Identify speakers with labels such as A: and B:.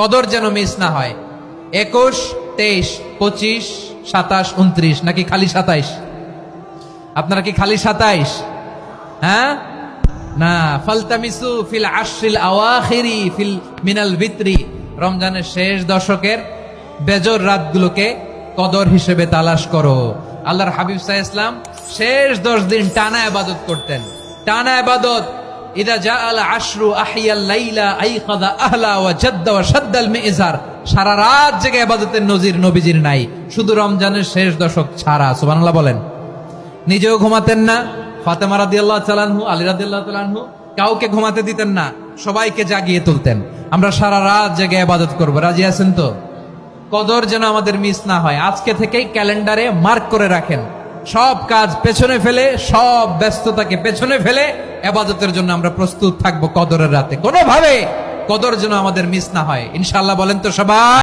A: কদর যেন মিস না হয়। 21, 23, 25, 27, 29 নাকি খালি 27? আপনারা কি খালি 27? হ্যাঁ না, ফালতামিসু ফিল আশরিল আওয়াখিরি ফিল মিনাল ভিতরি, রমজানের শেষ দশকের বেজর রাতগুলোকে কদর হিসেবে তালাশ করো। আল্লাহর হাবিব সাল্লাল্লাহু আলাইহি ওয়াসাল্লাম শেষ 10 দিন টানা ইবাদত করতেন, টানা ইবাদত। ইদা জাআল আশরু আহিয়াল লাইলা আইকাযা আহলা ওয়া জাদ্দা ওয়া শাদ্দাল মিজার, সারা রাত জেগে ইবাদতের নজির নবীজির নাই, শুধু রমজানের শেষ দশক ছাড়া। সুবহানাল্লাহ বলেন। নিজেও ঘুমাতেন না, ফাতেমা রাদিয়াল্লাহু তাআলা আনহু, আলী রাদিয়াল্লাহু তাআলা আনহু কাউকে ঘুমাতে দিতেন না, সবাইকে জাগিয়ে তুলতেন। আমরা সারা রাত জেগে ইবাদত করব, রাজি আছেন তো? কদর যেন আমাদের মিস না হয়। আজকে থেকেই ক্যালেন্ডারে মার্ক করে রাখেন, সব কাজ পেছনে ফেলে, সব ব্যস্ততাকে পেছনে ফেলে ইবাদতের জন্য আমরা প্রস্তুত থাকবো কদরের রাতে। কোনোভাবে কদর যেন আমাদের মিস না হয়, ইনশাআল্লাহ। বলেন তো সবাই।